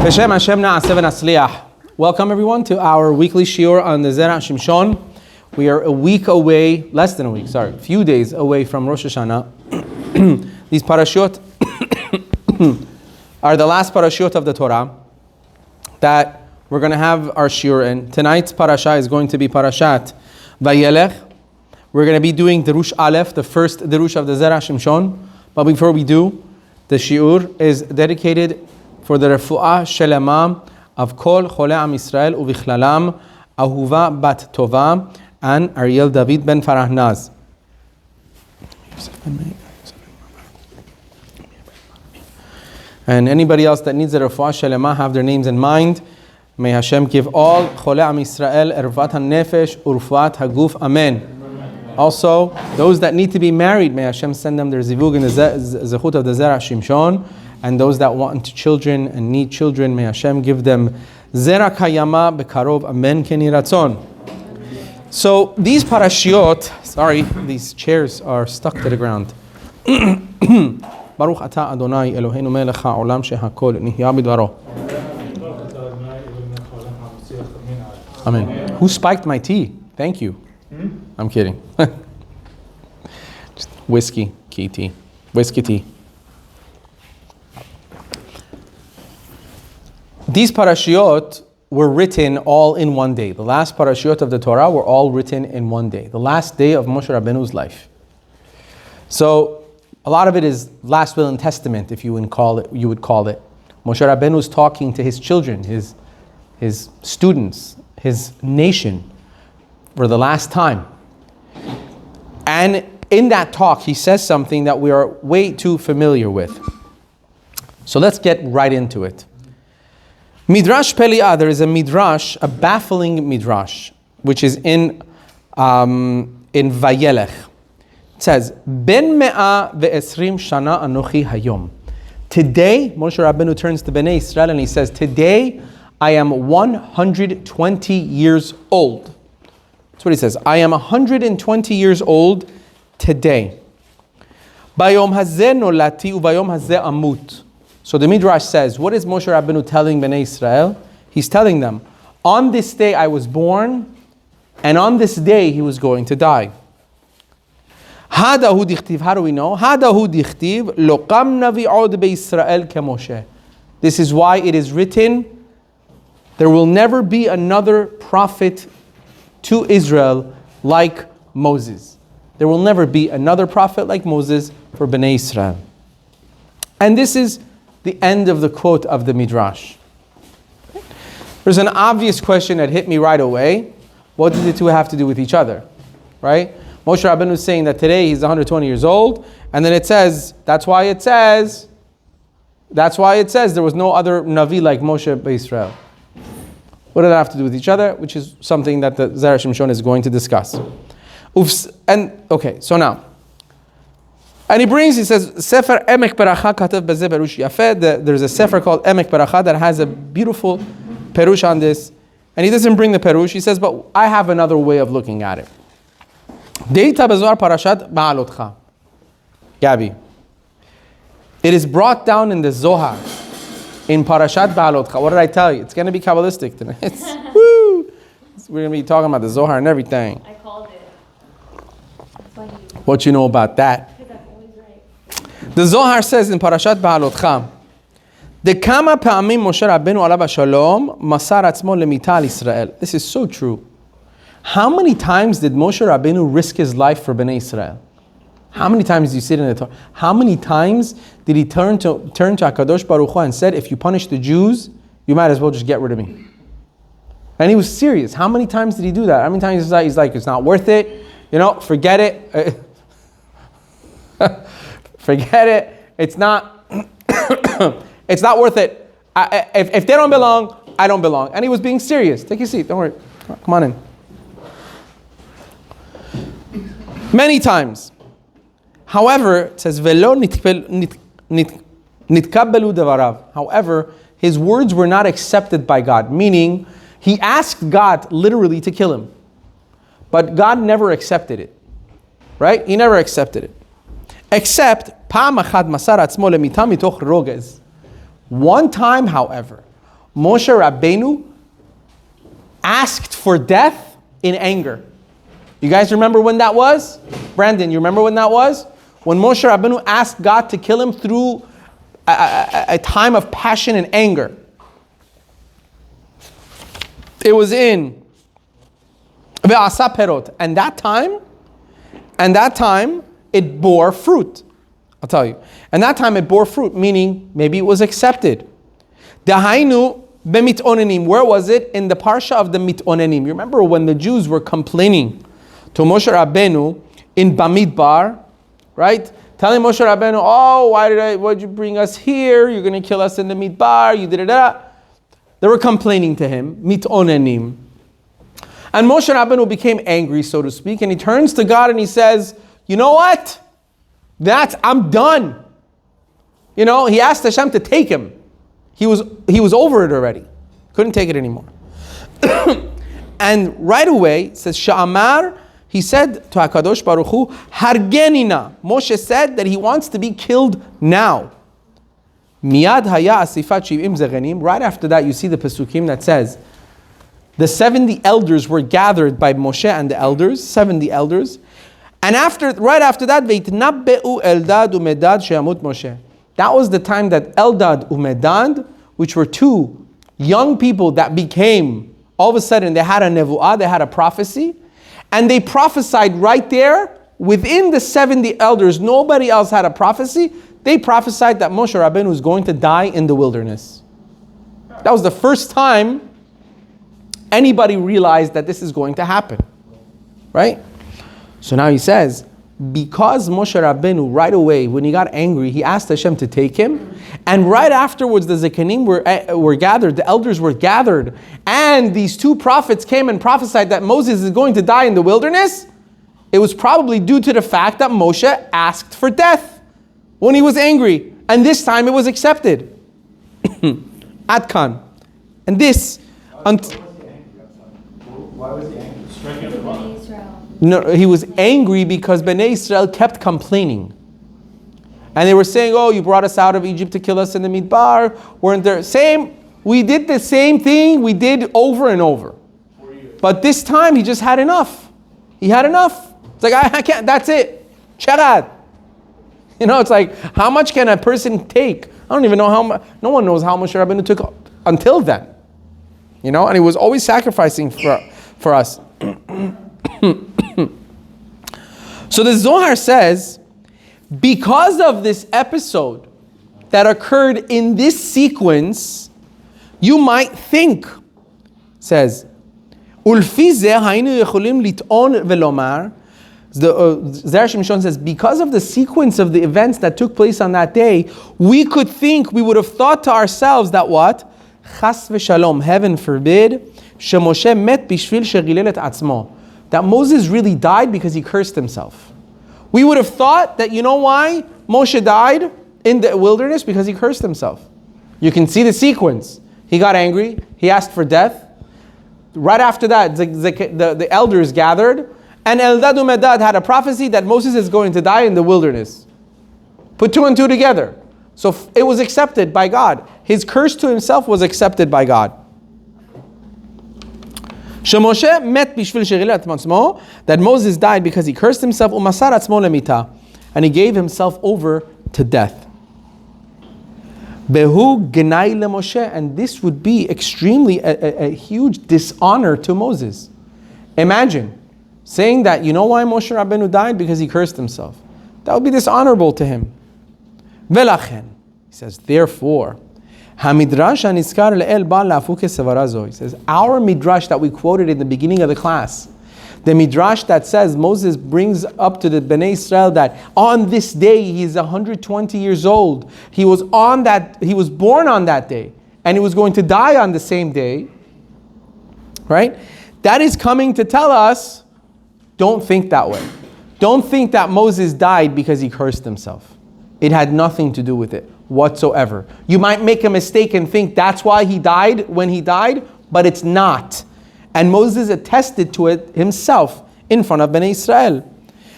B'Shem Hashem na'aseh v'natzliach. Welcome everyone to our weekly shiur on the Zera Shimshon. We are a week away, less than a week, a few days away from Rosh Hashanah. These parashot are the last parashot of the Torah that we're going to have our shiur in. Tonight's parasha is going to be Parashat Vayelech. We're going to be doing Derush Aleph, the first Derush of the Zera Shimshon. But before we do, the shiur is dedicated for the refuah shelema of Kol Chole Am Yisrael Uvichlalam Ahuva Bat Tova and Ariel David Ben Farahnaz. And anybody else that needs a refuah shelema, have their names in mind. May Hashem give all Chole Am Yisrael ervat hanefesh urfuat haguf. Amen. Also, those that need to be married, may Hashem send them their zivug in the zechut of the Zera Shimshon. And those that want children and need children, may Hashem give them Zera Kayama Bekarov. Amen Keni Ratzon. So these parashiot, these chairs are stuck to the ground. Baruch Atah Adonai Eloheinu melech haolam shehakol nihya bidvaro. Amen. Who spiked my tea? Thank you. I'm kidding. Just whiskey tea. These parashiot were written all in one day. The last parashiot of the Torah were all written in one day. The last day of Moshe Rabenu's life. So a lot of it is last will and testament, if you would call it. Moshe Rabenu is talking to his children, his students, his nation for the last time. And in that talk, he says something that we are way too familiar with. So let's get right into it. Midrash Peli'ah, there is a midrash, a baffling midrash, which is in Vayelech. It says, Ben me'a ve'esrim shana anochi hayom. Today, Moshe Rabenu turns to Bnei Israel and he says, today I am 120 years old. That's what he says. I am 120 years old today. Bayom hazeh nolati ubayom hazeh amut. So the Midrash says, what is Moshe Rabenu telling Bnei Israel? He's telling them, on this day I was born, and on this day he was going to die. Hadahu dichtiv, how do we know? Hadahu dichtiv, loqam navi od be'Yisrael keMoshe. This is why it is written, there will never be another prophet to Israel like Moses. There will never be another prophet like Moses for Bnei Israel. And this is the end of the quote of the Midrash. There's an obvious question that hit me right away. What do the two have to do with each other? Right? Moshe Rabenu is saying that today he's 120 years old, and then it says, that's why it says there was no other Navi like Moshe B'Yisrael. What do they have to do with each other? Which is something that the Zera Shimshon is going to discuss. And he says, Sefer Emek Peracha Katav B'zeh Perush Yafeh. There's a Sefer called Emek Peracha that has a beautiful Perush on this. And he doesn't bring the Perush. He says, but I have another way of looking at it. Deita Bezohar Parashat Ba'alotcha. Gabi. It is brought down in the Zohar, in Parashat Ba'alotcha. What did I tell you? It's going to be Kabbalistic tonight. Woo! We're going to be talking about the Zohar and everything. I called it. What you know about that? The Zohar says in Parashat Ba'alotcha, "De kama pa'amim Moshe Rabenu alav shalom masar atzmo lemita al Yisrael." This is so true. How many times did Moshe Rabenu risk his life for Bnei Israel? How many times do you see it in the Torah? How many times did he turn to HaKadosh Baruch Hu and said, if you punish the Jews, you might as well just get rid of me? And he was serious. How many times did he do that? How many times he's like, it's not worth it. Forget it. Forget it. It's not. It's not worth it. If they don't belong, I don't belong. And he was being serious. Take your seat. Don't worry. Come on in. Many times. However, it says velo nitkabelu devarav. However, his words were not accepted by God. Meaning, he asked God literally to kill him, but God never accepted it. Right? He never accepted it. Except, one time, however, Moshe Rabenu asked for death in anger. You guys remember when that was? Brandon, you remember when that was? When Moshe Rabenu asked God to kill him through a time of passion and anger. It was in Ve'asa Perot. And that time, it bore fruit. I'll tell you. And that time it bore fruit, meaning maybe it was accepted. Dahainu b'mitonenim. Where was it? In the Parsha of the Mitonenim. You remember when the Jews were complaining to Moshe Rabenu in Bamidbar, right? Telling Moshe Rabenu, oh, why'd you bring us here? You're going to kill us in the Midbar. You did it. They were complaining to him, Mitonenim. And Moshe Rabenu became angry, so to speak, and he turns to God and he says, you know what? I'm done. You know, he asked Hashem to take him. He was over it already. Couldn't take it anymore. And right away, it says, Sha'amar, he said to HaKadosh Baruch Hu, Hargenina. Moshe said that he wants to be killed now. Miyad haya asifat shiv'im zegenim. Right after that, you see the Pesukim that says, the 70 elders were gathered by Moshe and the elders, 70 elders. And right after that, Veitnabbe'u Eldad u'Medad she'amut Moshe. That was the time that Eldad u'Medad, which were two young people that became, all of a sudden they had a nevu'ah, they had a prophecy, and they prophesied right there, within the 70 elders, nobody else had a prophecy. They prophesied that Moshe Rabenu was going to die in the wilderness. That was the first time anybody realized that this is going to happen. Right? So now he says, because Moshe Rabenu right away, when he got angry, he asked Hashem to take him. And right afterwards, the Zekanim were gathered, the elders were gathered. And these two prophets came and prophesied that Moses is going to die in the wilderness. It was probably due to the fact that Moshe asked for death when he was angry. And this time it was accepted. Atkan. And this... Why was he angry? Striking the brother. No, he was angry because Bnei Israel kept complaining. And they were saying, oh, you brought us out of Egypt to kill us in the Midbar. Weren't there? We did the same thing we did over and over. But this time he just had enough. He had enough. It's like, I can't, that's it. Cherad. You know, it's like, how much can a person take? I don't even know how much. No one knows how much Rabbeinu took until then. You know, and he was always sacrificing for us. So the Zohar says, because of this episode that occurred in this sequence, you might think, says, Ulfi ze haynu yecholim lit'on velomar. Zera Shimshon says, because of the sequence of the events that took place on that day, we would have thought to ourselves that what? Chas v'shalom, heaven forbid, shemoshe met bishvil shegilel et atzmo. That Moses really died because he cursed himself. We would have thought that, you know why Moshe died in the wilderness? Because he cursed himself. You can see the sequence. He got angry. He asked for death. Right after that, the elders gathered. And Eldad u'Medad had a prophecy that Moses is going to die in the wilderness. Put two and two together. So it was accepted by God. His curse to himself was accepted by God. Shemoshe met bishvil sherilat atzmo, that Moses died because he cursed himself, umasar atzmo lemita, and he gave himself over to death. Behu genai leMoshe, and this would be extremely a huge dishonor to Moses. Imagine saying that, you know why Moshe Rabenu died? Because he cursed himself. That would be dishonorable to him. Velachen, he says, therefore, Hamidrash aniskar le'el ba lafu kesevara zo. He says, our midrash that we quoted in the beginning of the class, the midrash that says Moses brings up to the Bnei Israel that on this day he's 120 years old. He was born on that day, and he was going to die on the same day. Right? That is coming to tell us, don't think that way. Don't think that Moses died because he cursed himself. It had nothing to do with it whatsoever. You might make a mistake and think that's why he died when he died, but it's not. And Moses attested to it himself in front of Bnei Israel.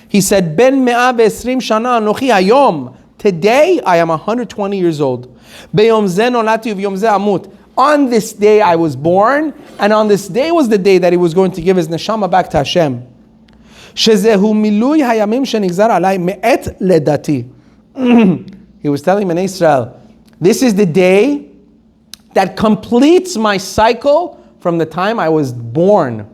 He said, Ben me'ah ve'esrim shana anochi hayom. Today I am 120 years old. Beyom ze nolati uvyom ze amut. on this day I was born, and on this day was the day that he was going to give his neshama back to Hashem. Shezehu milui hayamim shenigzar alai me'et ledati. He was telling Bnei Israel, this is the day that completes my cycle from the time I was born.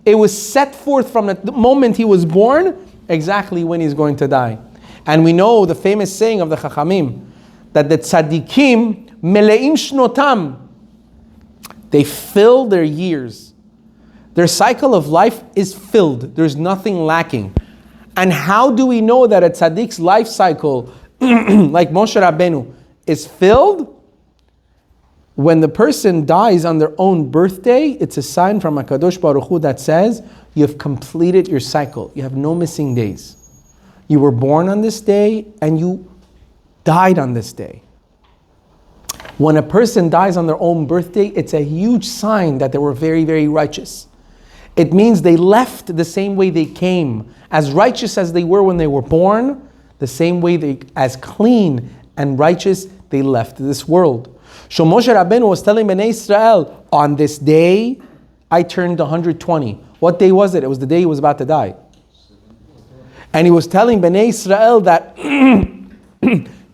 It was set forth from the moment he was born, exactly when he's going to die. And we know the famous saying of the Chachamim, that the tzaddikim meleim shnotam, they fill their years. Their cycle of life is filled. There's nothing lacking. And how do we know that a tzaddik's life cycle, like Moshe Rabenu, is filled? When the person dies on their own birthday, it's a sign from HaKadosh Baruch Hu that says, you have completed your cycle. You have no missing days. You were born on this day and you died on this day. When a person dies on their own birthday, it's a huge sign that they were very, very righteous. It means they left the same way they came, as righteous as they were when they were born, the same way as clean and righteous they left this world. So Moshe Rabenu was telling Bnei Israel, on this day, I turned 120. What day was it? It was the day he was about to die. And he was telling Bnei Israel that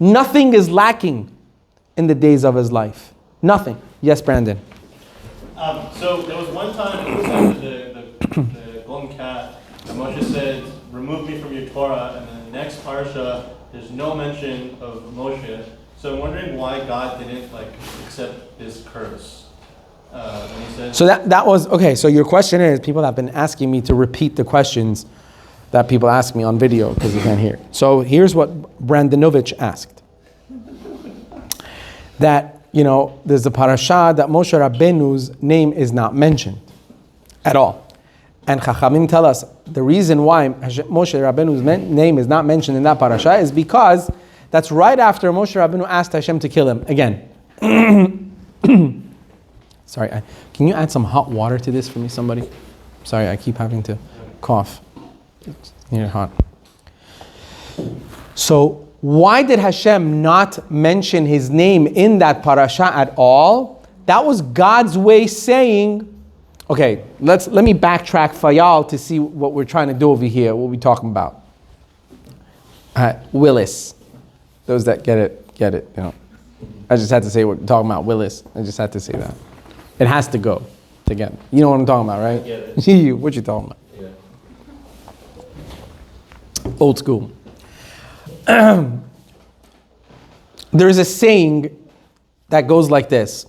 nothing is lacking in the days of his life. Nothing. Yes, Brandon. So there was one time in the golden calf, and Moshe said, remove me from your Torah, and then the next Parasha, there's no mention of Moshe. So I'm wondering why God didn't accept this curse. When he said, so that was, okay, so your question is, people have been asking me to repeat the questions that people ask me on video because you can't hear. So here's what Brandanovich asked. That, there's a parasha that Moshe Rabenu's name is not mentioned at all. And Chachamim tell us the reason why Moshe Rabenu's name is not mentioned in that parasha is because that's right after Moshe Rabenu asked Hashem to kill him. Again. Sorry, can you add some hot water to this for me, somebody? Sorry, I keep having to cough. It's hot. So, why did Hashem not mention his name in that parasha at all? That was God's way saying, okay, let me backtrack Fayal to see what we're trying to do over here, what we're talking about. Willis. Those that get it, I just had to say we're talking about Willis. I just had to say that. It has to go to get it. You know what I'm talking about, right? Yeah. What you talking about? Yeah. Old school. There's a saying that goes like this.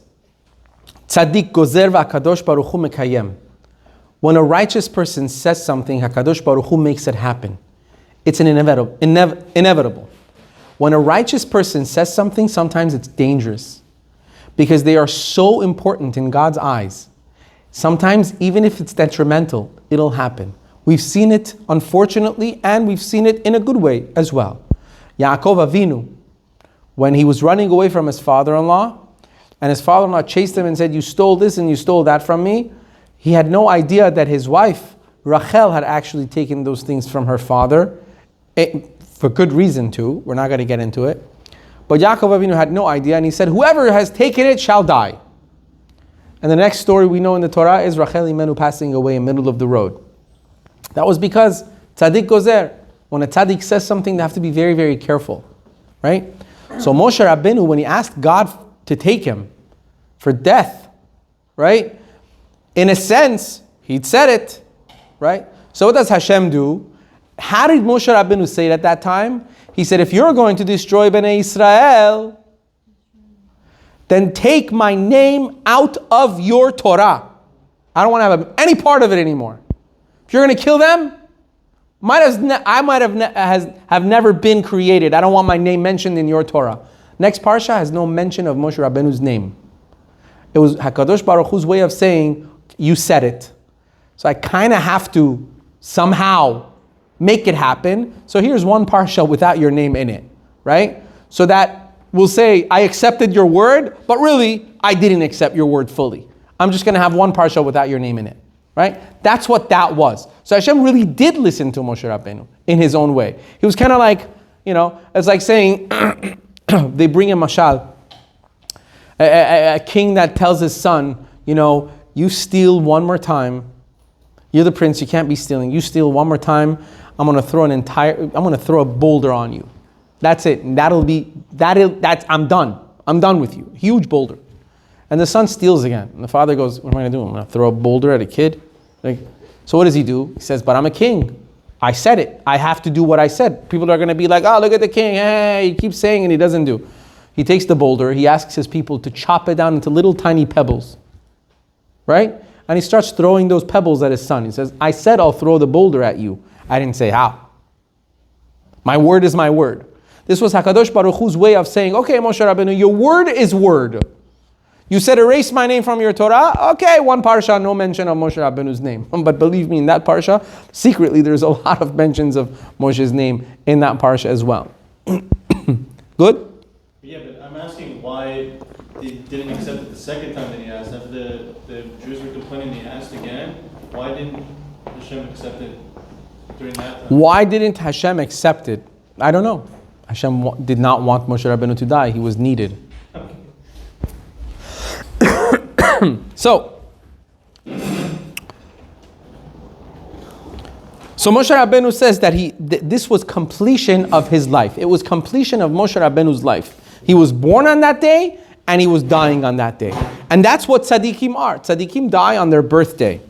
Tzaddik gozer v'HaKadosh Baruch Hu mekayem. When a righteous person says something, HaKadosh Baruch Hu makes it happen. It's an inevitable. When a righteous person says something, sometimes it's dangerous because they are so important in God's eyes. Sometimes, even if it's detrimental, it'll happen. We've seen it, unfortunately, and we've seen it in a good way as well. Yaakov Avinu, when he was running away from his father-in-law, and his father-in-law chased him and said, you stole this and you stole that from me, he had no idea that his wife, Rachel, had actually taken those things from her father. For good reason too, we're not going to get into it. But Yaakov Avinu had no idea, and he said, whoever has taken it shall die. And the next story we know in the Torah is Rachel Imenu passing away in the middle of the road. That was because tzaddik gozer. When a tzaddik says something, they have to be very, very careful. Right? So Moshe Rabenu, when he asked God to take him for death, right? In a sense, he'd said it, right? So what does Hashem do? How did Moshe Rabenu say it at that time? He said, if you're going to destroy Bnei Israel, then take my name out of your Torah. I don't want to have any part of it anymore. If you're going to kill them, I might have never been created. I don't want my name mentioned in your Torah. Next Parsha has no mention of Moshe Rabenu's name. It was HaKadosh Baruch Hu's way of saying, you said it. So I kind of have to somehow make it happen. So here's one Parsha without your name in it, right? So that we'll say, I accepted your word, but really, I didn't accept your word fully. I'm just going to have one Parsha without your name in it, right? That's what that was. So Hashem really did listen to Moshe Rabenu in his own way. He was kind of like, it's like saying, they bring a mashal. A king that tells his son, you steal one more time. You're the prince, you can't be stealing. You steal one more time, I'm gonna throw a boulder on you. That's it. I'm done. I'm done with you. Huge boulder. And the son steals again. And the father goes, what am I gonna do? I'm gonna throw a boulder at a kid? So what does he do? He says, but I'm a king. I said it. I have to do what I said. People are gonna be like, oh, look at the king. Hey, he keeps saying and he doesn't do. He takes the boulder, he asks his people to chop it down into little tiny pebbles. Right? And he starts throwing those pebbles at his son. He says, I said I'll throw the boulder at you. I didn't say how. My word is my word. This was HaKadosh Baruch Hu's way of saying, okay, Moshe Rabenu, your word is word. You said erase my name from your Torah. Okay, one Parasha, no mention of Moshe Rabenu's name. But believe me, in that Parasha, secretly there's a lot of mentions of Moshe's name in that Parasha as well. Good? Yeah, but I'm asking why they didn't accept it the second time that he asked. After the Jews were complaining, he asked again. Why didn't Hashem accept it during that time? Why didn't Hashem accept it? I don't know. Hashem did not want Moshe Rabenu to die. He was needed. Okay. So Moshe Rabenu says that this was completion of his life. It was completion of Moshe Rabenu's life. He was born on that day and he was dying on that day. And that's what tzaddikim are. Tzaddikim die on their birthday.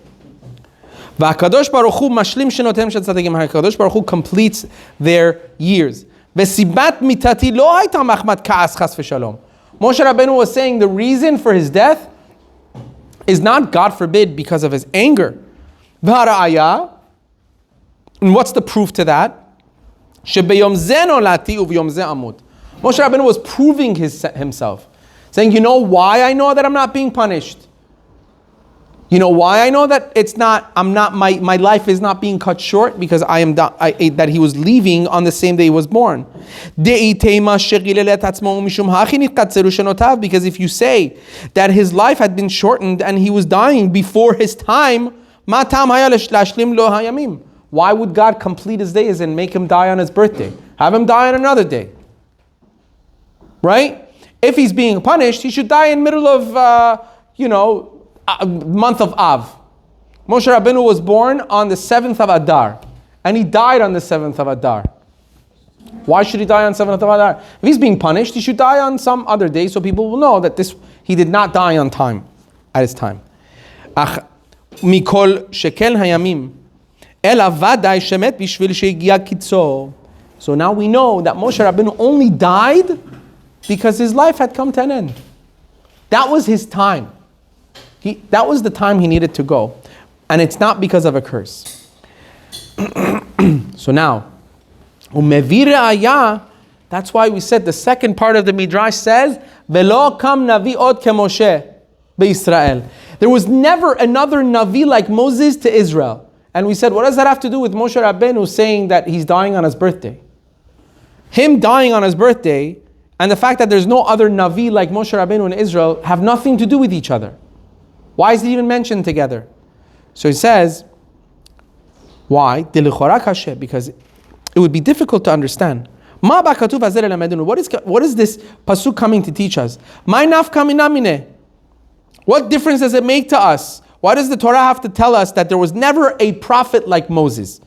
V'HaKadosh Baruch Hu mashlim shenotem shel tzaddikim. HaKadosh Baruch Hu completes their years. V'sibat mitati lo hayta machmat ka'as chas v'shalom. Moshe Rabenu was saying the reason for his death is not, God forbid, because of his anger. V'hara'aya, and what's the proof to that? Shebeyom ze nolati u'v'yom ze amut. Moshe Rabenu was proving himself, saying, you know why I know that I'm not being punished? You know why I know that my life is not being cut short? Because that he was leaving on the same day he was born. Because if you say that his life had been shortened and he was dying before his time, why would God complete his days and make him die on his birthday? Have him die on another day. Right? If he's being punished, he should die in middle of, month of Av. Moshe Rabenu was born on the 7th of Adar, and he died on the 7th of Adar. Why should he die on 7th of Adar? If he's being punished, he should die on some other day, so people will know that he did not die on time, at his time. Mikol shekel hayamim, ela vaday shemet bishvil shegiya kitzo. So now we know that Moshe Rabenu only died because his life had come to an end. That was his time. That was the time he needed to go. And it's not because of a curse. So now, that's why we said the second part of the Midrash says, Velo kam navi od kemoshe beIsrael. There was never another Navi like Moses to Israel. And we said, what does that have to do with Moshe Rabenu saying that he's dying on his birthday? Him dying on his birthday and the fact that there's no other Navi like Moshe Rabenu in Israel have nothing to do with each other. Why is it even mentioned together? So he says, why? Because it would be difficult to understand. What is this pasuk coming to teach us? What difference does it make to us? Why does the Torah have to tell us that there was never a prophet like Moses?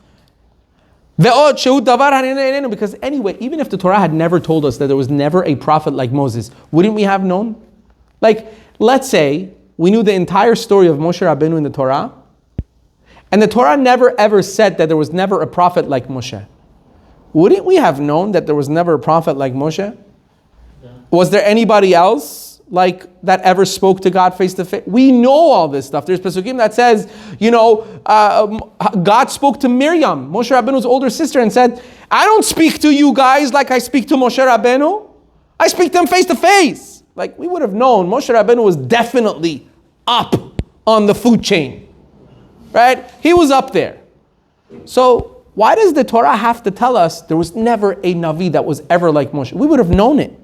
Because anyway, even if the Torah had never told us that there was never a prophet like Moses, wouldn't we have known? Like, let's say we knew the entire story of Moshe Rabenu in the Torah, and the Torah never ever said that there was never a prophet like Moshe. Wouldn't we have known that there was never a prophet like Moshe? Yeah. Was there anybody else like that ever spoke to God face to face? We know all this stuff. There's Pesukim that says, God spoke to Miriam, Moshe Rabenu's older sister, and said, I don't speak to you guys like I speak to Moshe Rabenu. I speak to him face to face. Like, we would have known Moshe Rabenu was definitely up on the food chain. Right? He was up there. So why does the Torah have to tell us there was never a Navi that was ever like Moshe? We would have known it.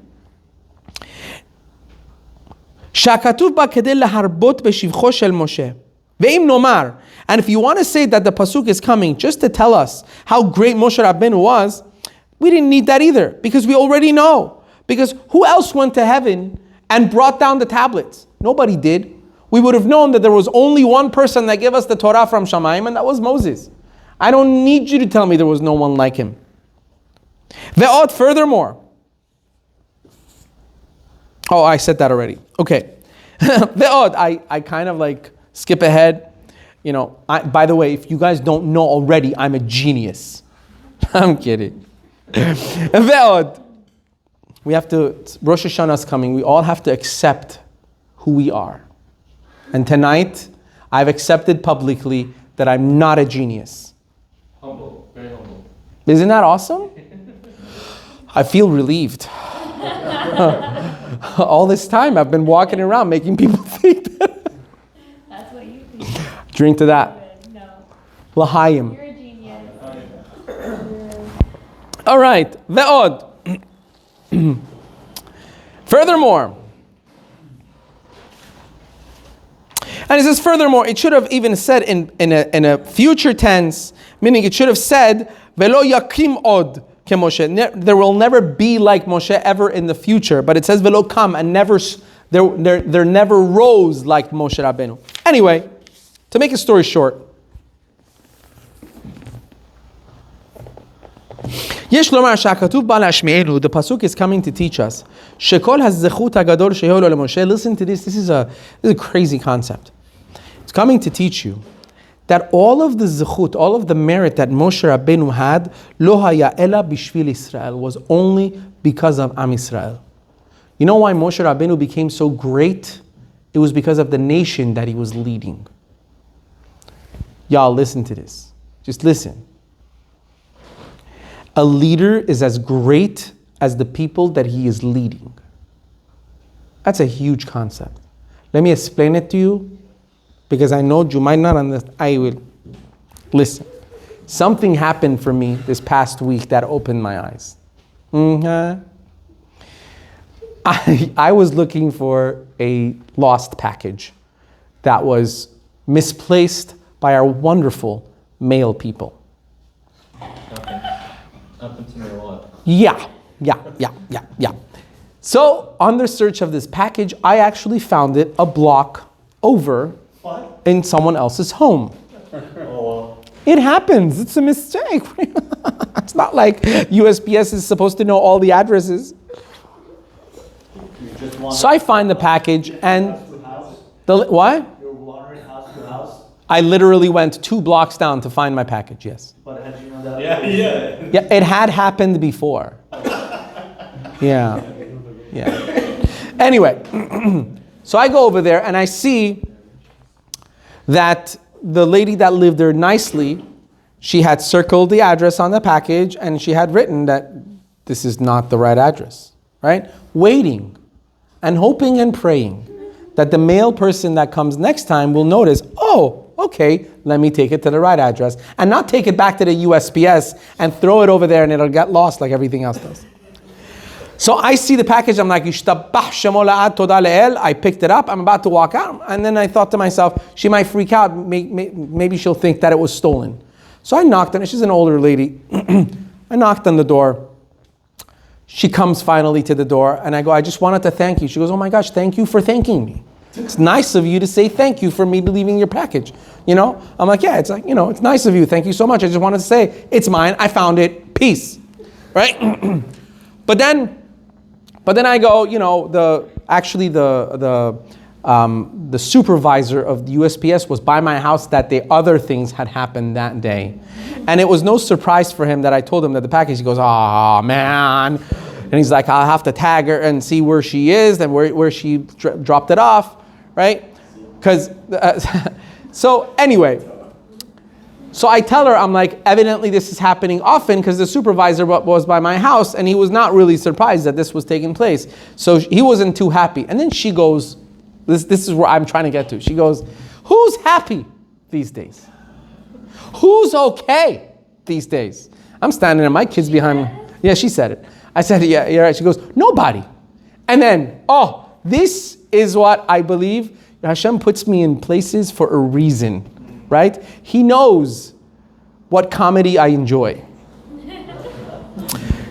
And if you want to say that the pasuk is coming just to tell us how great Moshe Rabenu was, we didn't need that either, because we already know. Because who else went to heaven and brought down the tablets? Nobody did. We would have known that there was only one person that gave us the Torah from Shamayim, and that was Moses. I don't need you to tell me there was no one like him. Ve'od, furthermore. Oh, I said that already. Okay. Ve'od, I kind of like skip ahead. You know, by the way, if you guys don't know already, I'm a genius. I'm kidding. Ve'od. We have to, Rosh Hashanah's coming. We all have to accept who we are. And tonight, I've accepted publicly that I'm not a genius. Humble, very humble. Isn't that awesome? I feel relieved. All this time, I've been walking around making people think that. That's what you think. Drink to that. No. L'chaim. You're a genius. All right. Ve'od. Furthermore. And it says, furthermore, it should have even said in a future tense, meaning it should have said, Velo yakim od ke Moshe. There will never be like Moshe ever in the future. But it says, Velo kam, and never, there never rose like Moshe Rabenu. Anyway, to make a story short, Yesh lomar shakatuv bal hashme'enu. The pasuk is coming to teach us. Shekol hazechut hagadol shehu lo leMoshe. Listen to this. This is a crazy concept. It's coming to teach you that all of the zechut, all of the merit that Moshe Rabenu had, lo haya ela bishvil Israel, was only because of Am Israel. You know why Moshe Rabenu became so great? It was because of the nation that he was leading. Y'all, listen to this. Just listen. A leader is as great as the people that he is leading. That's a huge concept. Let me explain it to you, because I know you might not understand. I will. Listen. Something happened for me this past week that opened my eyes. I was looking for a lost package that was misplaced by our wonderful mail people. Happened to me a lot. Yeah. So, on the search of this package, I actually found it a block over in someone else's home. Oh, wow. It happens. It's a mistake. It's not like USPS is supposed to know all the addresses. So I find the package and what? You're wandering house to house. I literally went 2 blocks down to find my package. Yes. But had you know that? Yeah. Yeah, it had happened before. Yeah. Anyway, so I go over there and I see that the lady that lived there nicely, she had circled the address on the package and she had written that this is not the right address, right? Waiting and hoping and praying that the mail person that comes next time will notice, oh, okay, let me take it to the right address and not take it back to the USPS and throw it over there and it'll get lost like everything else does. So I see the package, I'm like, Yishtabach shemo la'ad toda le'el. I picked it up, I'm about to walk out, and then I thought to myself, she might freak out, maybe she'll think that it was stolen. So I knocked on it, she's an older lady. I knocked on the door. She comes finally to the door, and I go, I just wanted to thank you. She goes, oh my gosh, thank you for thanking me. It's nice of you to say thank you for me leaving your package. You know? I'm like, yeah, it's like, you know, it's nice of you. Thank you so much. I just wanted to say, it's mine. I found it. Peace. Right? But then I go, you know, the supervisor of the USPS was by my house that day. Other things had happened that day. And it was no surprise for him that I told him that the package, he goes, oh man. And he's like, I'll have to tag her and see where she is and where she dropped it off, right? Because, so anyway, so I tell her, I'm like, evidently this is happening often because the supervisor was by my house and he was not really surprised that this was taking place. So he wasn't too happy. And then she goes, this is where I'm trying to get to. She goes, who's happy these days? Who's okay these days? I'm standing there, my kid's behind me. Yeah, she said it. I said, yeah, you're right. She goes, nobody. And then, oh, this is what I believe. Hashem puts me in places for a reason. Right? He knows what comedy I enjoy.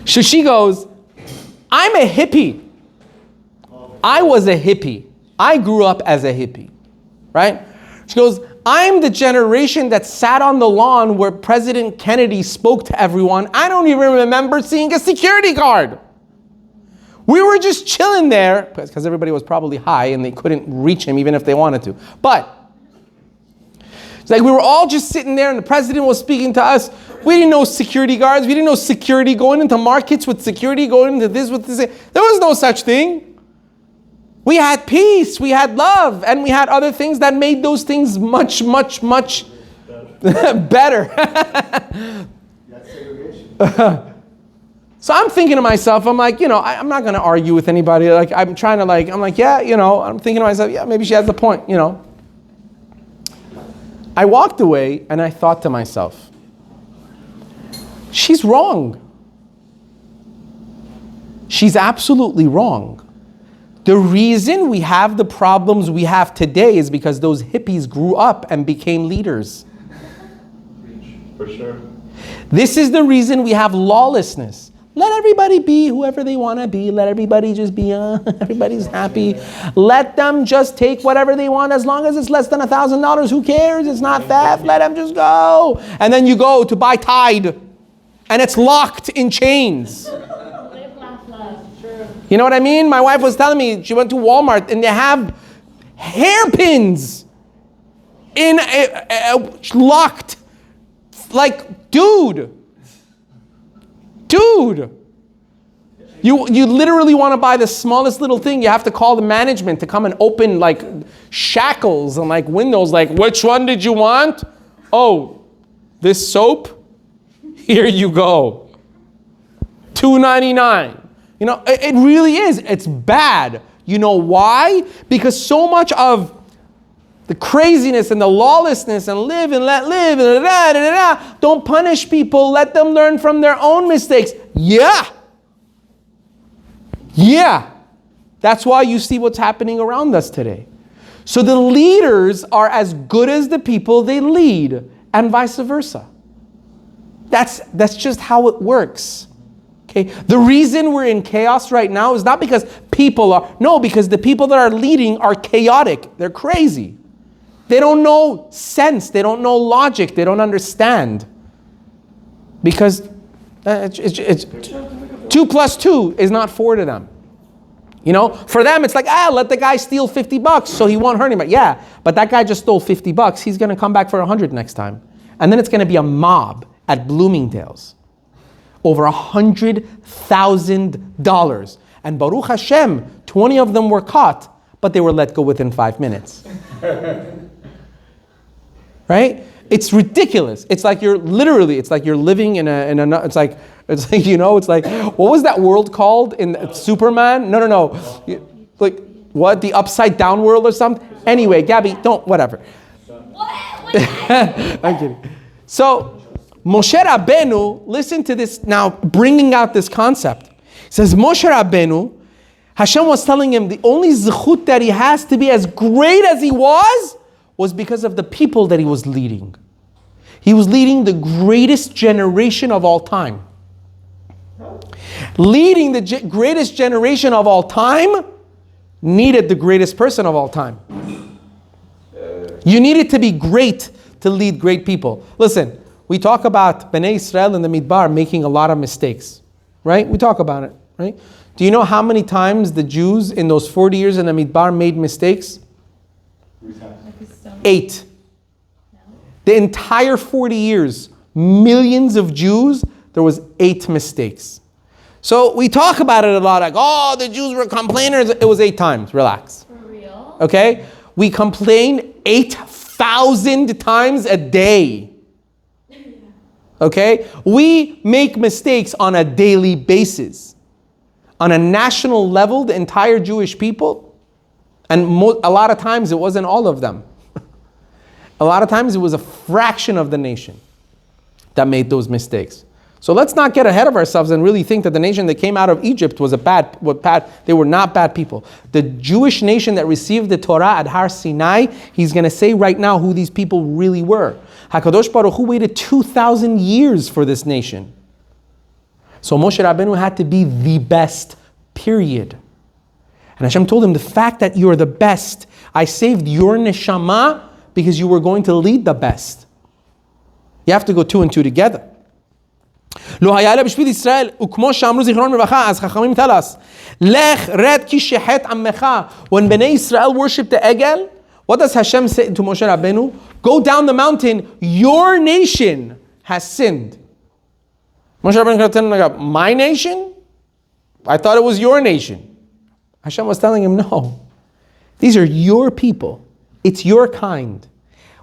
So she goes, I'm a hippie. I was a hippie. I grew up as a hippie, right? She goes, I'm the generation that sat on the lawn where President Kennedy spoke to everyone. I don't even remember seeing a security guard. We were just chilling there, because everybody was probably high and they couldn't reach him even if they wanted to. But it's like we were all just sitting there and the president was speaking to us. We didn't know security guards. We didn't know security going into markets with security, going into this with this. There was no such thing. We had peace, we had love, and we had other things that made those things much, much, much better. That's segregation. So I'm thinking to myself, I'm like, I'm not going to argue with anybody. Like, I'm trying to I'm like, yeah, I'm thinking to myself, yeah, maybe she has a point, I walked away and I thought to myself, she's wrong. She's absolutely wrong. The reason we have the problems we have today is because those hippies grew up and became leaders. For sure. This is the reason we have lawlessness. Let everybody be whoever they want to be. Let everybody just be, everybody's happy. Let them just take whatever they want as long as it's less than $1,000. Who cares? It's not theft. Let them just go. And then you go to buy Tide and it's locked in chains. Live, laugh, love. True. You know what I mean? My wife was telling me, she went to Walmart and they have hairpins in locked. Like, dude, you literally want to buy the smallest little thing. You have to call the management to come and open like shackles and like windows. Like, which one did you want? Oh, this soap? Here you go. $2.99. It really is. It's bad. You know why? Because so much of the craziness and the lawlessness and live and let live and don't punish people. Let them learn from their own mistakes. Yeah. That's why you see what's happening around us today. So the leaders are as good as the people they lead, and vice versa. That's just how it works. Okay? The reason we're in chaos right now is not because because the people that are leading are chaotic. They're crazy. They don't know sense. They don't know logic. They don't understand. Because it's 2 plus 2 is not 4 to them. For them it's like, let the guy steal $50 so he won't hurt anybody. Yeah, but that guy just stole $50. He's going to come back for 100 next time. And then it's going to be a mob at Bloomingdale's. Over $100,000. And Baruch Hashem, 20 of them were caught, but they were let go within 5 minutes. Right? It's ridiculous. It's like you're living in a it's like what was that world called in Superman? No. Like what? The upside down world or something? Anyway, Gabby, whatever. What? I'm kidding. So Moshe Rabenu, listen to this now, bringing out this concept. It says Moshe Rabenu, Hashem was telling him the only zechut that he has to be as great as he was because of the people that he was leading. He was leading the greatest generation of all time. Leading the greatest generation of all time needed the greatest person of all time. You needed to be great to lead great people. Listen, we talk about Bnei Israel in the Midbar making a lot of mistakes, right? We talk about it, right? Do you know how many times the Jews in those 40 years in the Midbar made mistakes? 8. The entire 40 years, millions of Jews, there was 8 mistakes. So we talk about it a lot, like, the Jews were complainers. It was 8 times, relax. For real? Okay? We complain 8,000 times a day. Okay? We make mistakes on a daily basis. On a national level, the entire Jewish people, and a lot of times it wasn't all of them. A lot of times it was a fraction of the nation that made those mistakes. So let's not get ahead of ourselves and really think that the nation that came out of Egypt was bad. They were not bad people. The Jewish nation that received the Torah at Har Sinai, he's going to say right now who these people really were. HaKadosh Baruch Hu waited 2,000 years for this nation. So Moshe Rabenu had to be the best, period. And Hashem told him, the fact that you're the best, I saved your neshama because you were going to lead the best. You have to go two and two together. Lo hayale b'shvil Yisrael ukmo shamru zichron mevacha, as Chachamim tell us, lech red ki shehet ammecha. When Bnei Israel worshipped the Egel, what does Hashem say to Moshe Rabenu? Go down the mountain, your nation has sinned. Moshe Rabenu telling him, my nation? I thought it was your nation. Hashem was telling him, no. These are your people. It's your kind.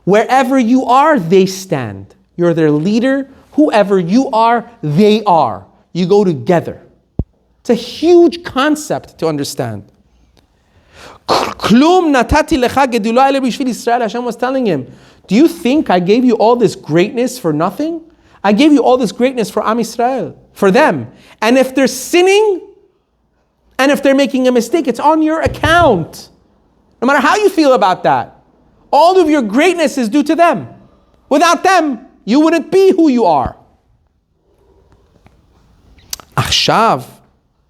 Wherever you are, they stand. You're their leader. Whoever you are, they are. You go together. It's a huge concept to understand. Klum natati lecha gedula ele b'shvil Yisrael. Hashem was telling him, do you think I gave you all this greatness for nothing? I gave you all this greatness for Am Yisrael, for them. And if they're sinning, and if they're making a mistake, it's on your account. No matter how you feel about that. All of your greatness is due to them. Without them, you wouldn't be who you are. Achshav,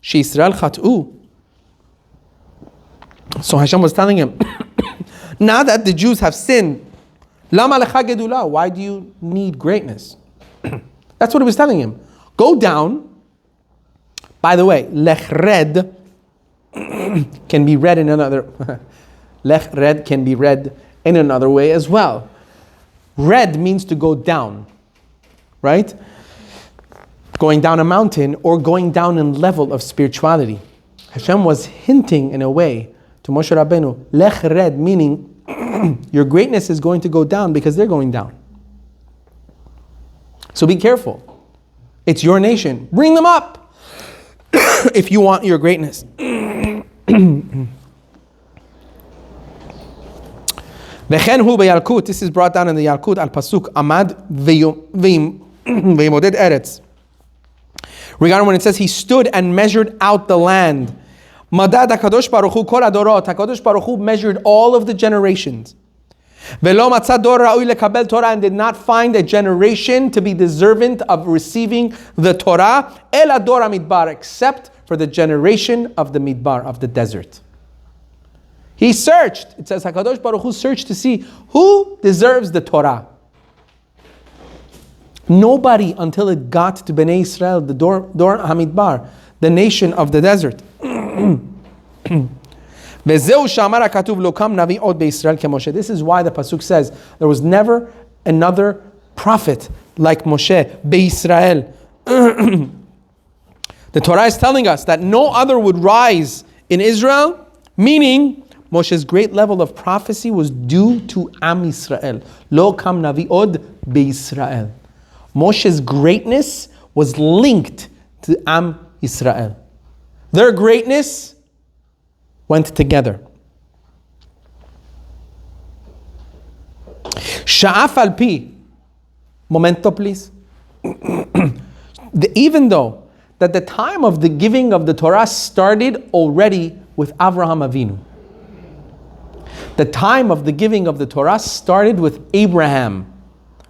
sheYisrael chat'u. So Hashem was telling him, now that the Jews have sinned, lama lecha gedula, why do you need greatness? That's what he was telling him. Go down. By the way, lech red can be read in another. Lech red can be read in another way as well. Red means to go down, right? Going down a mountain or going down in level of spirituality. Hashem was hinting in a way to Moshe Rabenu, lech red, meaning your greatness is going to go down because they're going down. So be careful. It's your nation. Bring them up if you want your greatness. This is brought down in the Yalkut al Pasuk Amad Ve'imoded Eretz. Regarding when it says he stood and measured out the land. Madad HaKadosh Baruch Hu Kol Adorot. HaKadosh Baruch Hu measured all of the generations. Ve'lo matzah dor ra'ui lekabel Torah, and did not find a generation to be deserving of receiving the Torah ela dor midbar, except for the generation of the midbar, of the desert. He searched. It says HaKadosh Baruch Hu searched to see who deserves the Torah. Nobody until it got to Bnei Israel, the Dor Hamidbar, the nation of the desert. This is why the Pasuk says there was never another prophet like Moshe Be'Israel. The Torah is telling us that no other would rise in Israel, meaning Moshe's great level of prophecy was due to Am Yisrael. Lo kam navi od Be'Israel. Moshe's greatness was linked to Am Yisrael. Their greatness went together. Sha'af al pi. Momento, please. Even though that the time of the giving of the Torah started already with Avraham Avinu. The time of the giving of the Torah started with Abraham,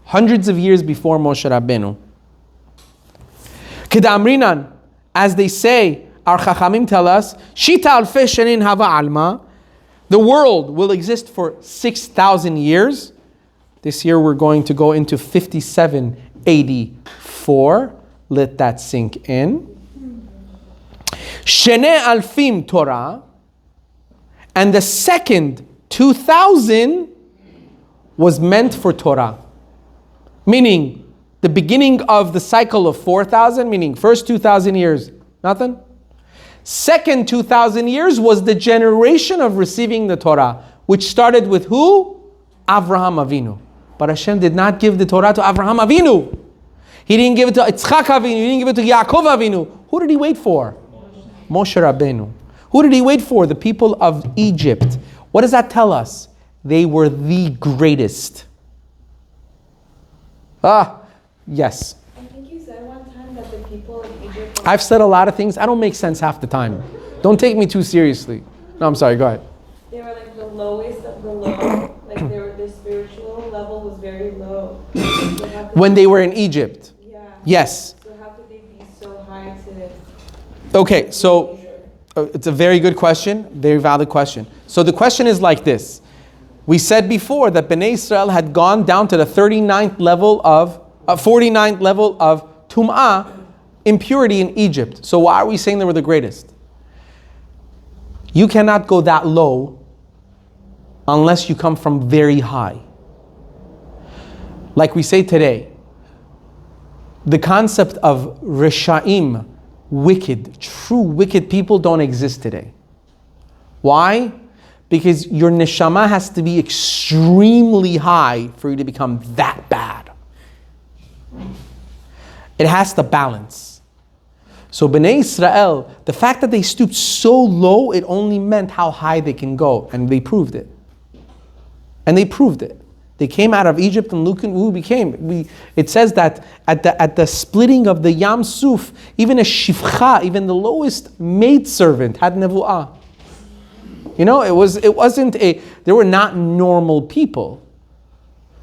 hundreds of years before Moshe Rabenu. Kedamrinan, as they say, our Chachamim tell us, Shita alfei shenin hava alma, the world will exist for 6,000 years. This year we're going to go into 5784. Let that sink in. Shene alfim Torah, and the second 2,000 was meant for Torah. Meaning, the beginning of the cycle of 4,000, meaning first 2,000 years, nothing. Second 2,000 years was the generation of receiving the Torah, which started with who? Avraham Avinu. But Hashem did not give the Torah to Avraham Avinu. He didn't give it to Yitzchak Avinu. He didn't give it to Yaakov Avinu. Who did he wait for? Moshe Rabenu. Who did he wait for? The people of Egypt. What does that tell us? They were the greatest. Yes. I think you said one time that the people of Egypt... I've said a lot of things. I don't make sense half the time. Don't take me too seriously. No, I'm sorry. Go ahead. They were like the lowest of the low. Like their spiritual level was very low. When they were in Egypt. Yeah. Yes. So how could they be so high to... Okay, so It's a very good question, very valid question. So the question is like this. We said before that Bnei Israel had gone down to the 49th level of 49th level of Tum'ah, impurity in Egypt. So why are we saying they were the greatest? You cannot go that low unless you come from very high. Like we say today, the concept of Risha'im, wicked, true wicked people don't exist today. Why? Because your neshama has to be extremely high for you to become that bad. It has to balance. So Bnei Israel, the fact that they stooped so low, it only meant how high they can go. And they proved it. And they proved it. They came out of Egypt and look who became. It says that at the splitting of the Yam Suf, even a shifcha, even the lowest maidservant had nevuah. You know, they were not normal people.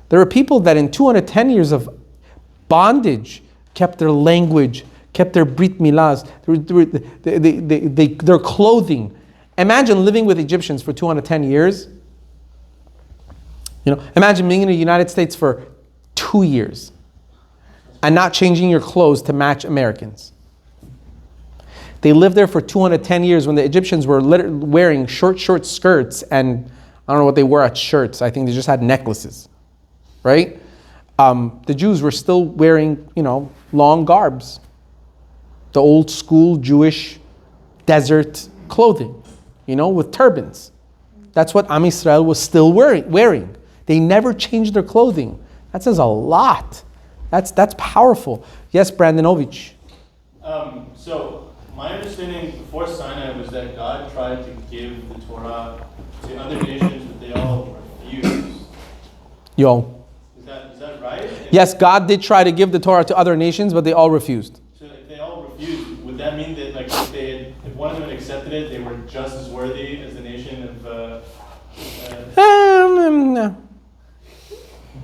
There were people that in 210 years of bondage kept their language, kept their brit milahs, their clothing. Imagine living with Egyptians for 210 years. You know, imagine being in the United States for 2 years and not changing your clothes to match Americans. They lived there for 210 years when the Egyptians were wearing short skirts, and I don't know what they wore at shirts. I think they just had necklaces, right? The Jews were still wearing, long garbs. The old school Jewish desert clothing, with turbans. That's what Am Yisrael was still wearing. They never changed their clothing. That says a lot. That's powerful. Yes, Brandonovich. So my understanding before Sinai was that God tried to give the Torah to other nations, but they all refused. Is that right? Yes, God did try to give the Torah to other nations, but they all refused. So if they all refused, would that mean that if one of them had accepted it, they were just as worthy as the nation of? No.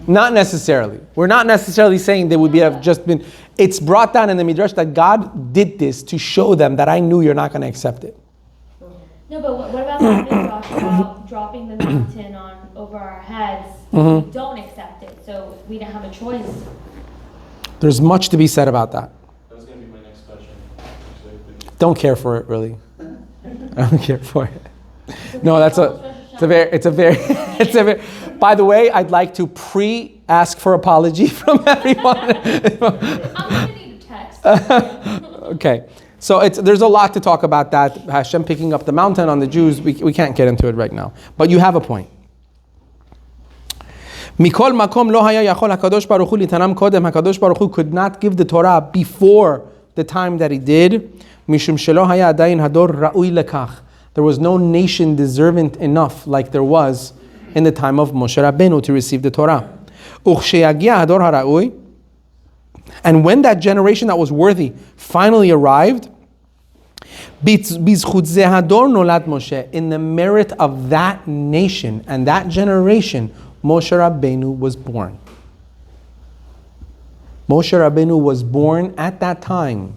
Not necessarily. We're not necessarily saying they would have just been. It's brought down in the Midrash that God did this to show them that I knew you're not going to accept it. No, but what about that Midrash about dropping the mountain over our heads? We don't accept it, so we don't have a choice. There's much to be said about that. That was going to be my next question. Don't care for it, really. I don't care for it. No, it's a very. By the way, I'd like to ask for apology from everyone. I'm going to need a text. Okay, so there's a lot to talk about that. Hashem picking up the mountain on the Jews. We can't get into it right now. But you have a point. Mikol makom lo haya yachol hakadosh baruch hu litanam kodem. Hakadosh baruch hu could not give the Torah before the time that he did. Mishum shelo haya adayin hador ra'ui lekach. There was no nation deserving enough like there was in the time of Moshe Rabenu to receive the Torah. And when that generation that was worthy finally arrived, in the merit of that nation and that generation, Moshe Rabenu was born. Moshe Rabenu was born at that time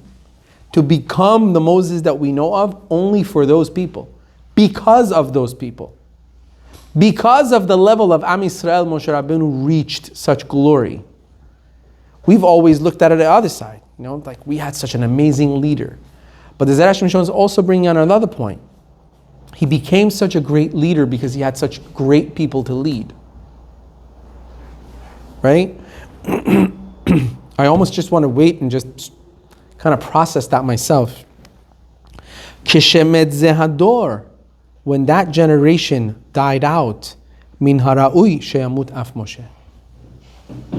to become the Moses that we know of only for those people. Because of those people. Because of the level of Am Yisrael, Moshe Rabenu reached such glory. We've always looked at it the other side. Like we had such an amazing leader. But the Zera Shimshon is also bringing on another point. He became such a great leader because he had such great people to lead. Right? I almost just want to wait and just kind of process that myself. Kishemet zehador. When that generation died out, min hara'ui sheyamut af Moshe.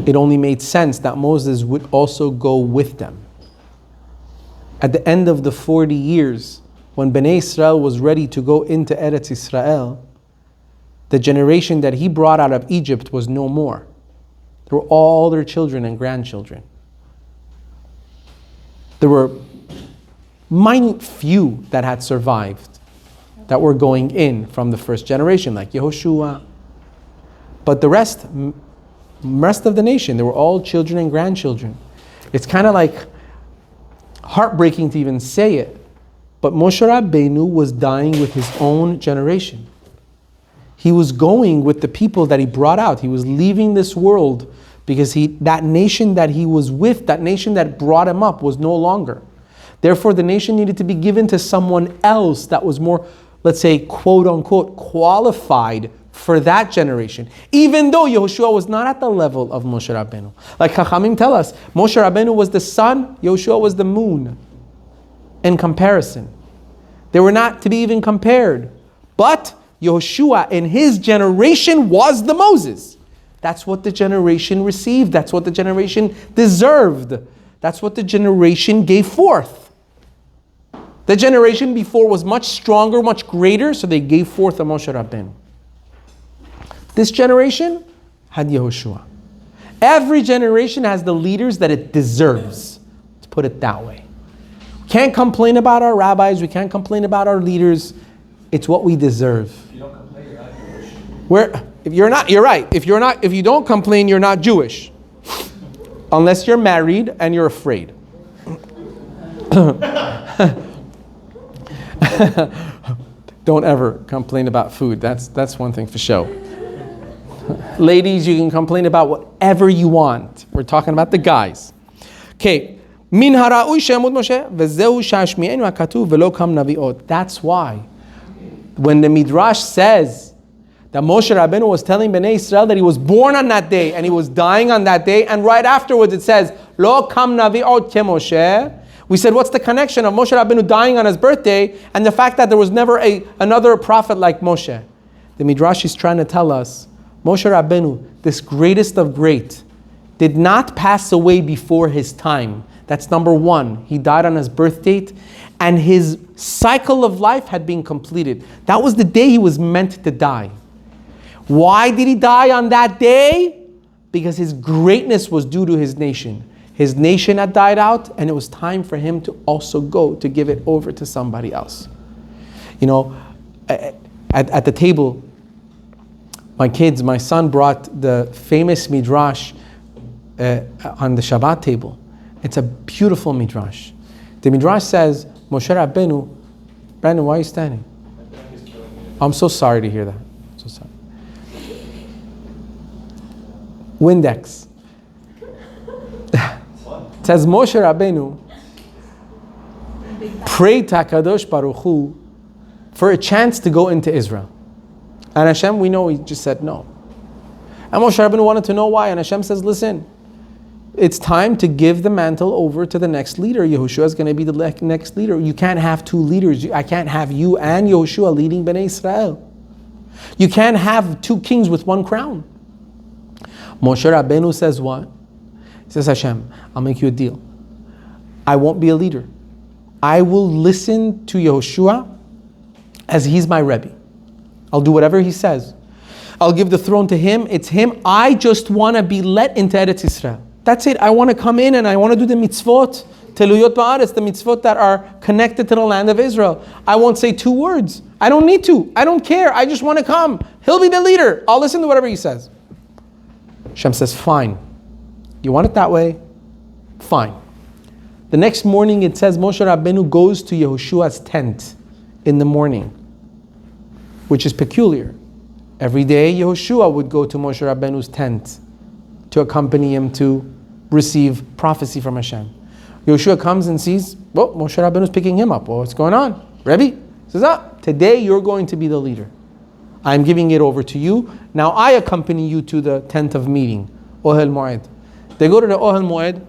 It only made sense that Moses would also go with them. At the end of the 40 years, when Bnei Israel was ready to go into Eretz Israel, the generation that he brought out of Egypt was no more. There were all their children and grandchildren. There were minute few that had survived, that were going in from the first generation, like Yehoshua. But the rest of the nation, they were all children and grandchildren. It's kind of like heartbreaking to even say it, But Moshe Rabenu was dying with his own generation. He was going with the people that he brought out. He was leaving this world because that nation that he was with, that nation that brought him up, was no longer. Therefore, the nation needed to be given to someone else that was more, let's say, quote unquote, qualified for that generation. Even though Yehoshua was not at the level of Moshe Rabenu. Like Chachamim tell us, Moshe Rabenu was the sun, Yehoshua was the moon. In comparison. They were not to be even compared. But Yehoshua in his generation was the Moses. That's what the generation received. That's what the generation deserved. That's what the generation gave forth. The generation before was much stronger, much greater, so they gave forth a Moshe Rabbeinu. This generation had Yehoshua. Every generation has the leaders that it deserves. Let's put it that way. We can't complain about our rabbis. We can't complain about our leaders. It's what we deserve. If you don't complain, you're not Jewish. If you're not, you're right. If you don't complain, you're not Jewish. Unless you're married and you're afraid. Don't ever complain about food. That's one thing for sure. Ladies, you can complain about whatever you want. We're talking about the guys. Okay. That's why when the Midrash says that Moshe Rabenu was telling Bnei Israel that he was born on that day and he was dying on that day, and right afterwards it says, Lo kam navi'ot ke Moshe. We said, what's the connection of Moshe Rabenu dying on his birthday and the fact that there was never another prophet like Moshe? The Midrash is trying to tell us, Moshe Rabenu, this greatest of great, did not pass away before his time. That's number one. He died on his birth date, and his cycle of life had been completed. That was the day he was meant to die. Why did he die on that day? Because his greatness was due to his nation. His nation had died out, and it was time for him to also go to give it over to somebody else. You know, at the table, my son brought the famous Midrash on the Shabbat table. It's a beautiful Midrash. The Midrash says, Moshe Rabenu, Brandon, why are you standing? I'm so sorry to hear that. I'm so sorry. Windex. It says Moshe Rabenu prayed to HaKadosh Baruch Hu for a chance to go into Israel. And Hashem, we know, he just said no. And Moshe Rabenu wanted to know why. And Hashem says, listen, it's time to give the mantle over to the next leader. Yehoshua is going to be the next leader. You can't have two leaders. I can't have you and Yehoshua leading Bnei Israel. You can't have two kings with one crown. Moshe Rabenu says what? He says, Hashem, I'll make you a deal. I won't be a leader. I will listen to Yehoshua as he's my Rebbe. I'll do whatever he says. I'll give the throne to him. It's him. I just want to be let into Eretz Israel. That's it. I want to come in and I want to do the mitzvot, teluyot ba'aretz, the mitzvot that are connected to the land of Israel. I won't say two words. I don't need to. I don't care. I just want to come. He'll be the leader. I'll listen to whatever he says. Hashem says, fine. You want it that way? Fine. The next morning it says Moshe Rabenu goes to Yehoshua's tent in the morning, which is peculiar. Every day Yehoshua would go to Moshe Rabenu's tent to accompany him to receive prophecy from Hashem. Yehoshua comes and sees, well, Moshe Rabenu's picking him up. Well, what's going on? Rebbe says, today you're going to be the leader. I'm giving it over to you. Now I accompany you to the tent of meeting, Ohel Moed. They go to the Ohel Moed.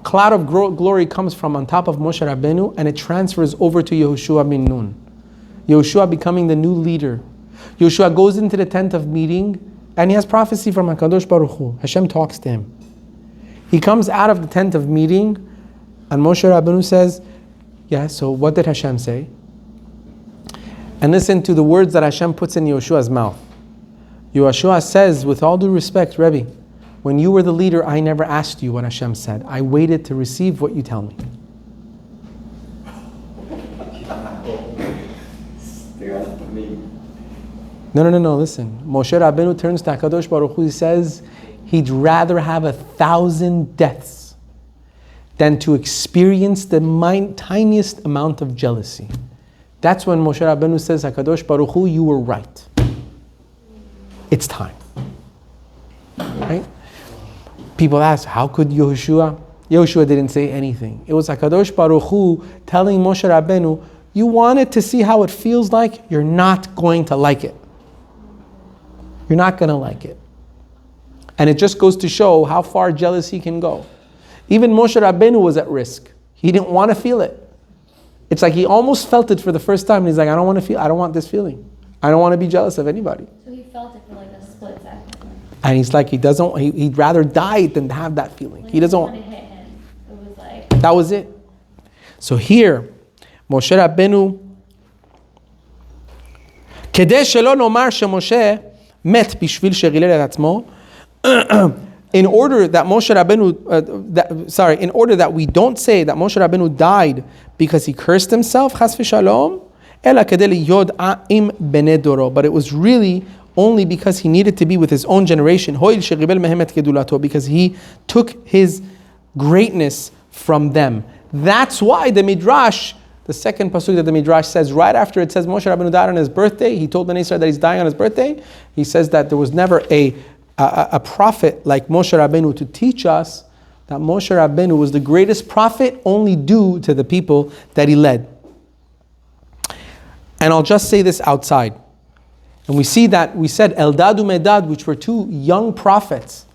Cloud of glory comes from on top of Moshe Rabenu and it transfers over to Yehoshua bin Nun. Yehoshua becoming the new leader. Yehoshua goes into the tent of meeting and he has prophecy from HaKadosh Baruch Hu. Hashem talks to him. He comes out of the tent of meeting and Moshe Rabenu says, yeah, so what did Hashem say? And listen to the words that Hashem puts in Yehoshua's mouth. Yehoshua says, with all due respect, Rebbe, when you were the leader, I never asked you what Hashem said. I waited to receive what you tell me. No, listen. Moshe Rabenu turns to HaKadosh Baruch Hu. He says he'd rather have 1,000 deaths than to experience the tiniest amount of jealousy. That's when Moshe Rabenu says, HaKadosh Baruch Hu, you were right. It's time. Right? People ask, how could Yehoshua? Yehoshua didn't say anything. It was HaKadosh Baruch Hu telling Moshe Rabenu, you wanted to see how it feels like? You're not going to like it. You're not going to like it. And it just goes to show how far jealousy can go. Even Moshe Rabenu was at risk. He didn't want to feel it. It's like he almost felt it for the first time. And he's like, I don't want this feeling. I don't want to be jealous of anybody. So he felt it for like a split second. And he's like, he'd rather die than have that feeling. Like He doesn't when it hit him, it was like. That was it. So here, Moshe Rabbeinu, כדי שלא נאמר שמשה מת בשביל שרילל את עצמו, in order that Moshe Rabbeinu, in order that we don't say that Moshe Rabbeinu died because he cursed himself, chas v'shalom, אלא כדי להיות עם בני דורו. But it was really only because he needed to be with his own generation, הואיל שריבל מהם את גדולתו, because he took his greatness from them. That's why the Midrash, the second pasuk that the Midrash says, right after it says Moshe Rabbeinu died on his birthday, he told Bnei Israel that he's dying on his birthday. He says that there was never a prophet like Moshe Rabbeinu to teach us that Moshe Rabbeinu was the greatest prophet only due to the people that he led. And I'll just say this outside. And we see that we said Eldad Medad, which were two young prophets,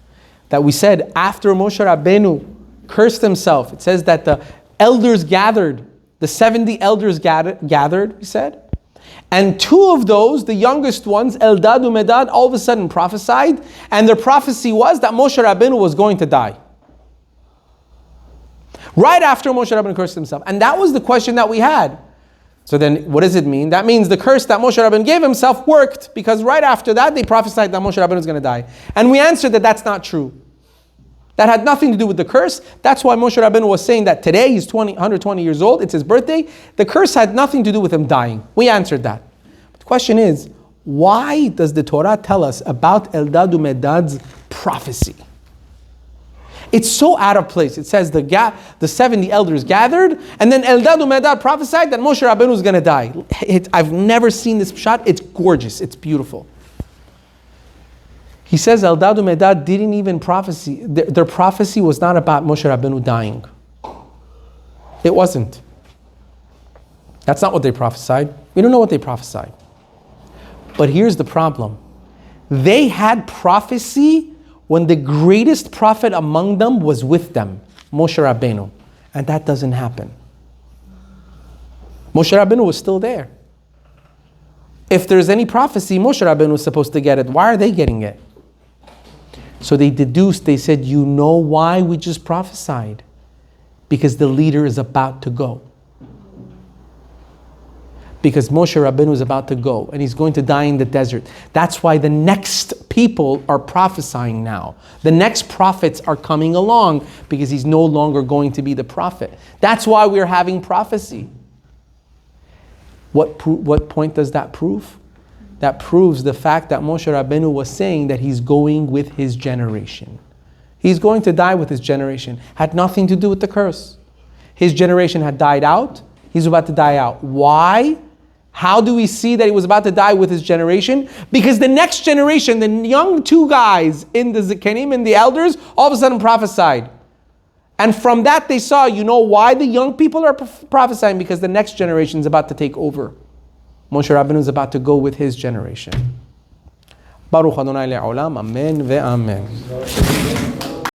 that we said after Moshe Rabbeinu cursed himself, it says that the elders gathered, the 70 elders gathered, we said. And two of those, the youngest ones, Eldad Medad, all of a sudden prophesied, and their prophecy was that Moshe Rabbeinu was going to die. Right after Moshe Rabbeinu cursed himself. And that was the question that we had. So then, what does it mean? That means the curse that Moshe Rabbeinu gave himself worked, because right after that, they prophesied that Moshe Rabbeinu was going to die. And we answered that that's not true. That had nothing to do with the curse. That's why Moshe Rabbeinu was saying that today he's 120 years old, it's his birthday. The curse had nothing to do with him dying. We answered that. But the question is, why does the Torah tell us about Eldad Medad's prophecy? It's so out of place. It says the 70 elders gathered, and then Eldad Medad prophesied that Moshe Rabbeinu is going to die. I've never seen this shot. It's gorgeous. It's beautiful. He says Eldad Medad didn't even prophesy. Their prophecy was not about Moshe Rabbeinu dying. It wasn't. That's not what they prophesied. We don't know what they prophesied. But here's the problem. They had prophecy when the greatest prophet among them was with them, Moshe Rabbeinu. And that doesn't happen. Moshe Rabbeinu was still there. If there's any prophecy, Moshe Rabbeinu was supposed to get it. Why are they getting it? So they deduced, they said, you know why we just prophesied? Because the leader is about to go. Because Moshe Rabbeinu is about to go and he's going to die in the desert. That's why the next people are prophesying now. The next prophets are coming along because he's no longer going to be the prophet. That's why we're having prophecy. What point does that prove? That proves the fact that Moshe Rabbeinu was saying that he's going with his generation. He's going to die with his generation. Had nothing to do with the curse. His generation had died out. He's about to die out. Why? How do we see that he was about to die with his generation? Because the next generation, the young two guys in the Zikanim and the elders, all of a sudden prophesied. And from that they saw, you know why the young people are prophesying? Because the next generation is about to take over. Moshe Rabbeinu is about to go with his generation. Baruch Adonai le'olam, amen ve'amen.